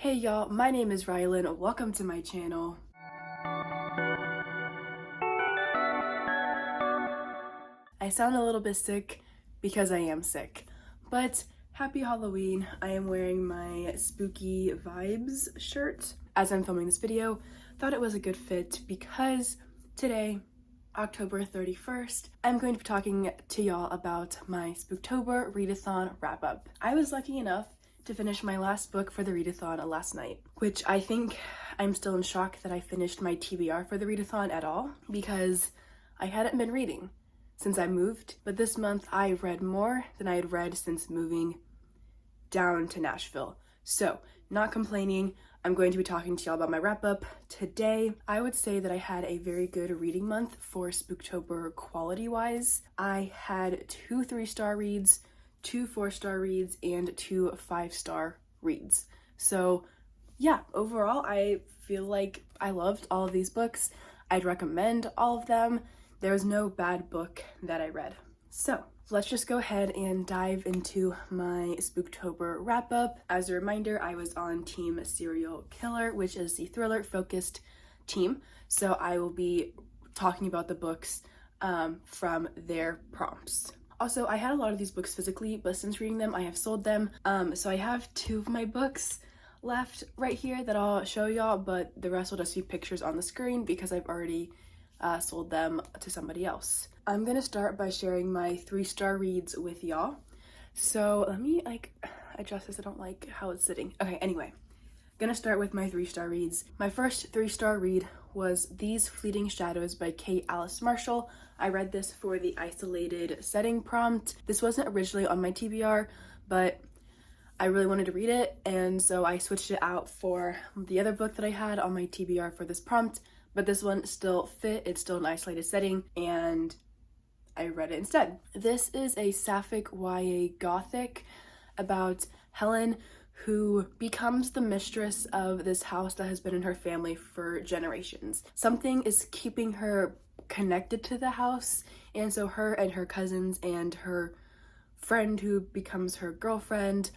Hey y'all, my name is Rylan. Welcome to my channel. I sound a little bit sick because I am sick, but happy Halloween. I am wearing my spooky vibes shirt as I'm filming this video. Thought it was a good fit because today, October 31st, I'm going to be talking to y'all about my Spooktober readathon wrap-up. I was lucky enough to finish my last book for the readathon last night, which I think I'm still in shock that I finished my TBR for the readathon at all because I hadn't been reading since I moved, but this month I read more than I had read since moving down to Nashville. So, not complaining. I'm going to be talking to y'all about my wrap-up today. I would say that I had a very good reading month for Spooktober quality-wise. I had 2 3-star reads, 2 4-star reads, and 2 5-star reads. So yeah, overall I feel like I loved all of these books. I'd recommend all of them. There was no bad book that I read. So let's just go ahead and dive into my Spooktober wrap-up. As a reminder, I was on Team Serial Killer, which is the thriller-focused team. So I will be talking about the books from their prompts. Also, I had a lot of these books physically, but since reading them, I have sold them. So I have 2 of my books left right here that I'll show y'all, but the rest will just be pictures on the screen because I've already sold them to somebody else. I'm gonna start by sharing my 3-star reads with y'all. So let me adjust this. I don't like how it's sitting. Okay, anyway, gonna start with my 3-star reads. My first 3-star read was These Fleeting Shadows by Kate Alice Marshall. I read this for the isolated setting prompt. This wasn't originally on my TBR, but I really wanted to read it, and so I switched it out for the other book that I had on my TBR for this prompt, but this one still fit. It's still an isolated setting, and I read it instead. This is a sapphic YA gothic about Helen, who becomes the mistress of this house that has been in her family for generations. Something is keeping her connected to the house, and so her and her cousins and her friend who becomes her girlfriend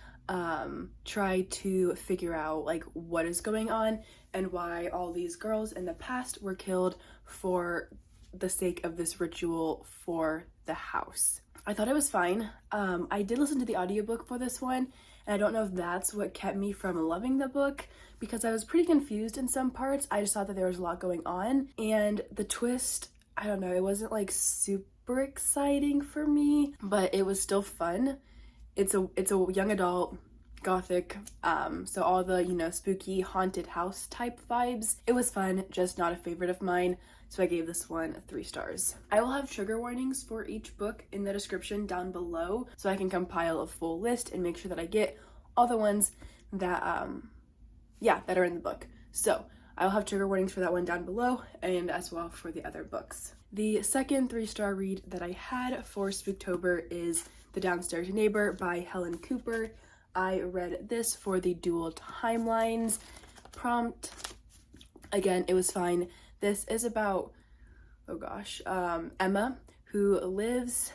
try to figure out what is going on and why all these girls in the past were killed for the sake of this ritual for the house. I thought it was fine. I did listen to the audiobook for this one, and I don't know if that's what kept me from loving the book because I was pretty confused in some parts. I just thought that there was a lot going on, and the twist, I don't know, it wasn't super exciting for me, but it was still fun. It's a young adult gothic, so all the spooky haunted house type vibes. It was fun, just not a favorite of mine, so I gave this one 3 stars. I will have trigger warnings for each book in the description down below so I can compile a full list and make sure that I get all the ones that that are in the book. So I'll have trigger warnings for that one down below and as well for the other books. The second 3-star read that I had for Spooktober is The Downstairs Neighbor by Helen Cooper. I read this for the dual timelines prompt. Again, it was fine. This is about, Emma, who lives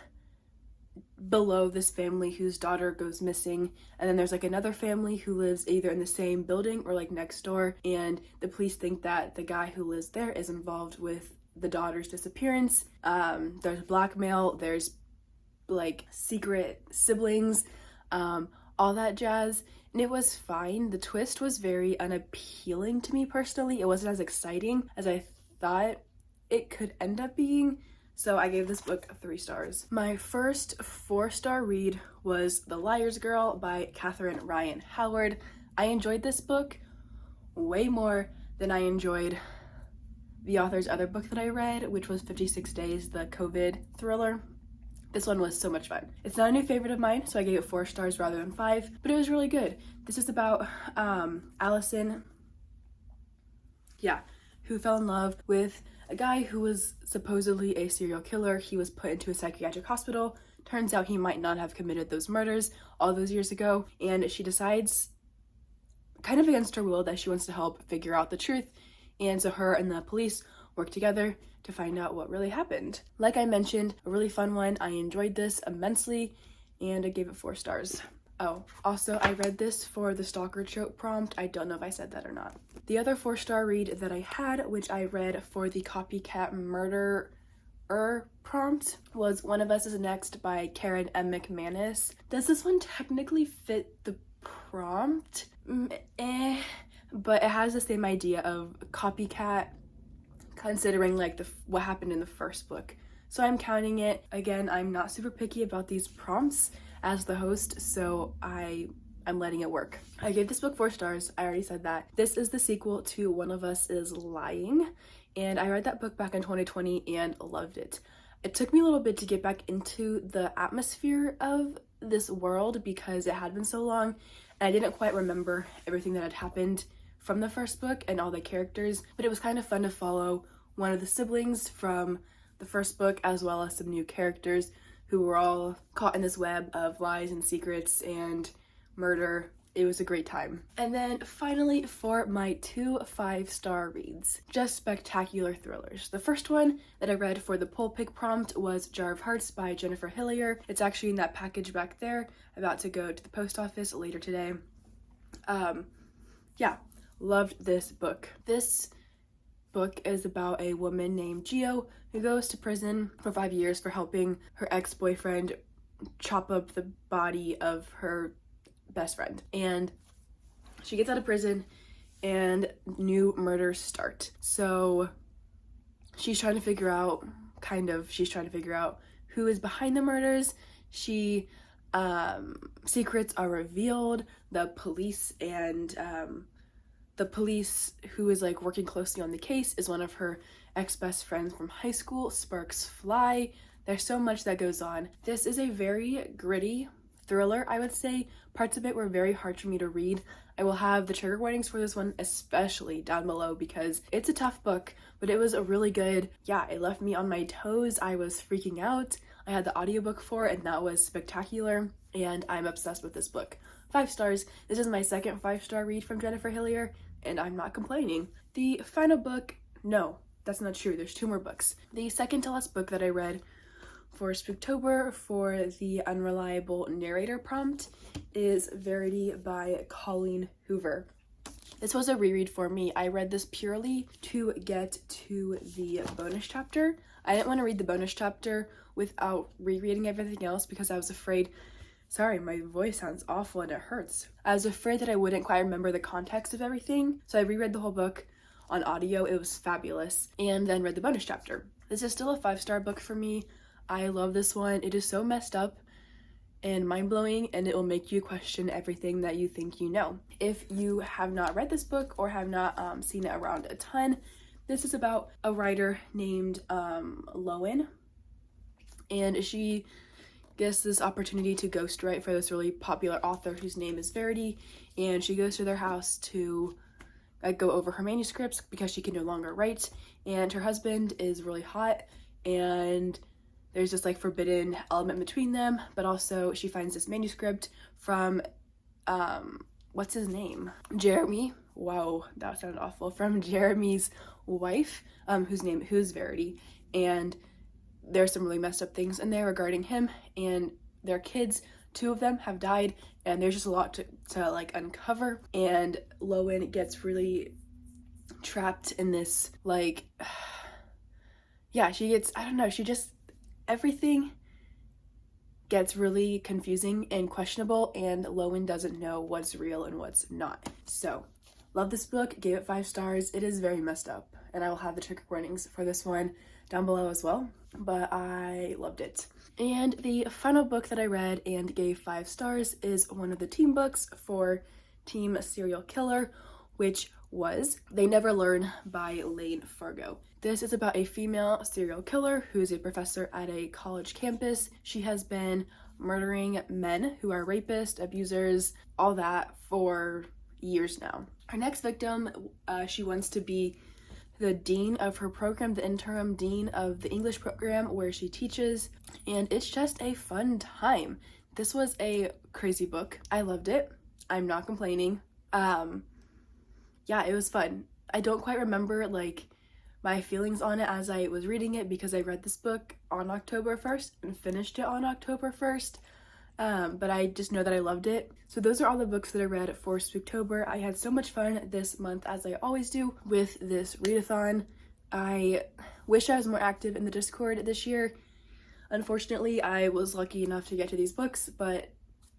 below this family whose daughter goes missing, and then there's another family who lives either in the same building or next door, and the police think that the guy who lives there is involved with the daughter's disappearance. There's blackmail, there's secret siblings, all that jazz, and it was fine. The twist was very unappealing to me personally. It wasn't as exciting as I thought it could end up being, so I gave this book 3 stars. My first 4-star read was The Liar's Girl by Catherine Ryan Howard. I enjoyed this book way more than I enjoyed the author's other book that I read, which was 56 Days, the COVID thriller. This one was so much fun. It's not a new favorite of mine, so I gave it 4 stars rather than 5, but it was really good. This is about Allison, who fell in love with a guy who was supposedly a serial killer. He was put into a psychiatric hospital. Turns out he might not have committed those murders all those years ago, and she decides, kind of against her will, that she wants to help figure out the truth, and so her and the police work together to find out what really happened. Like I mentioned, a really fun one. I enjoyed this immensely, and I gave it 4 stars. Oh, also I read this for the stalker trope prompt. I don't know if I said that or not. The other 4-star read that I had, which I read for the copycat murder prompt, was One of Us is Next by Karen M. McManus. Does this one technically fit the prompt? But it has the same idea of copycat, considering like what happened in the first book. So I'm counting it. Again, I'm not super picky about these prompts as the host, so I'm letting it work. I gave this book 4 stars. I already said that. This is the sequel to One of Us is Lying, and I read that book back in 2020 and loved it. It took me a little bit to get back into the atmosphere of this world because it had been so long and I didn't quite remember everything that had happened from the first book and all the characters, but it was kind of fun to follow one of the siblings from the first book as well as some new characters who were all caught in this web of lies and secrets and murder. It was a great time. And then finally, for my 2 5-star reads, just spectacular thrillers. The first one that I read for the poll pick prompt was Jar of Hearts by Jennifer Hillier. It's actually in that package back there. I'm about to go to the post office later today. Yeah, loved this book. This book is about a woman named Gio who goes to prison for 5 years for helping her ex-boyfriend chop up the body of her best friend. And she gets out of prison and new murders start. So she's trying to figure out who is behind the murders. Secrets are revealed. The police who is like working closely on the case is one of her ex-best friends from high school. Sparks fly. There's so much that goes on. This is a very gritty thriller, I would say. Parts of it were very hard for me to read. I will have the trigger warnings for this one especially down below because it's a tough book, but it was a really good, it left me on my toes. I was freaking out. I had the audiobook for it and that was spectacular, and I'm obsessed with this book. 5 stars. This is my second 5-star read from Jennifer Hillier, and I'm not complaining. The final book, no, that's not true. There's 2 more books. The second to last book that I read for Spooktober for the unreliable narrator prompt is Verity by Colleen Hoover. This was a reread for me. I read this purely to get to the bonus chapter. I didn't want to read the bonus chapter without rereading everything else because I was afraid, sorry, my voice sounds awful and it hurts. I was afraid that I wouldn't quite remember the context of everything, so I reread the whole book on audio. It was fabulous, and then read the bonus chapter. This is still a 5-star book for me. I love this one. It is so messed up and mind-blowing, and it will make you question everything that you think you know. If you have not read this book or have not seen it around a ton, this is about a writer named Lowen, and she gets this opportunity to ghostwrite for this really popular author whose name is Verity, and she goes to their house to go over her manuscripts because she can no longer write, and her husband is really hot, and there's this like forbidden element between them, but also she finds this manuscript from, what's his name? Jeremy. Wow, that sounded awful. From Jeremy's wife, who's Verity, and there's some really messed up things in there regarding him and their kids. 2 of them have died, and there's just a lot to like uncover, and Lowen gets really trapped in this like, everything gets really confusing and questionable, and Lowen doesn't know what's real and what's not. So, love this book, gave it 5 stars. It is very messed up, and I will have the trigger warnings for this one down below as well, but I loved it. And the final book that I read and gave 5 stars is one of the team books for Team Serial Killer, which was They Never Learn by Lane Fargo. This is about a female serial killer who's a professor at a college campus. She has been murdering men who are rapists, abusers, all that for years now. Her next victim, she wants to be the dean of her program, the interim dean of the English program where she teaches, and it's just a fun time. This was a crazy book. I loved it. I'm not complaining. Yeah, it was fun. I don't quite remember like my feelings on it as I was reading it because I read this book on October 1st and finished it on October 1st. but I just know that I loved it. So those are all the books that I read for Spooktober. I had so much fun this month, as I always do, with this readathon. I wish I was more active in the Discord this year. Unfortunately, I was lucky enough to get to these books, but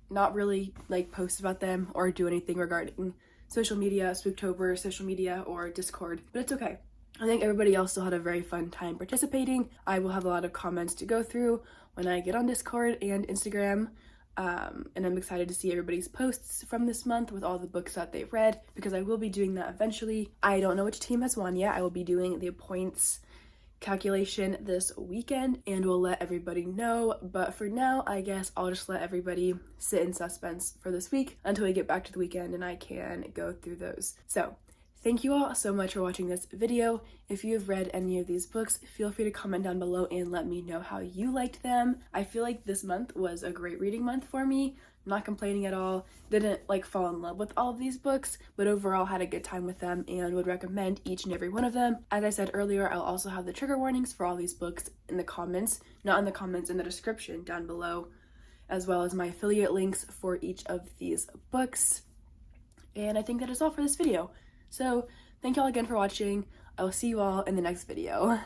not really like post about them or do anything regarding social media, Spooktober, social media, or Discord, but it's okay. I think everybody else still had a very fun time participating. I will have a lot of comments to go through when I get on Discord and Instagram, and I'm excited to see everybody's posts from this month with all the books that they've read, because I will be doing that eventually. I don't know which team has won yet. I will be doing the points calculation this weekend and we'll let everybody know, but for now I guess I'll just let everybody sit in suspense for this week until we get back to the weekend and I can go through those. So thank you all so much for watching this video. If you've read any of these books, feel free to comment down below and let me know how you liked them. I feel like this month was a great reading month for me. I'm not complaining at all. Didn't like fall in love with all of these books, but overall had a good time with them and would recommend each and every one of them. As I said earlier, I'll also have the trigger warnings for all these books in the comments, not in the comments, in the description down below, as well as my affiliate links for each of these books. And I think that is all for this video. So thank y'all again for watching. I will see you all in the next video.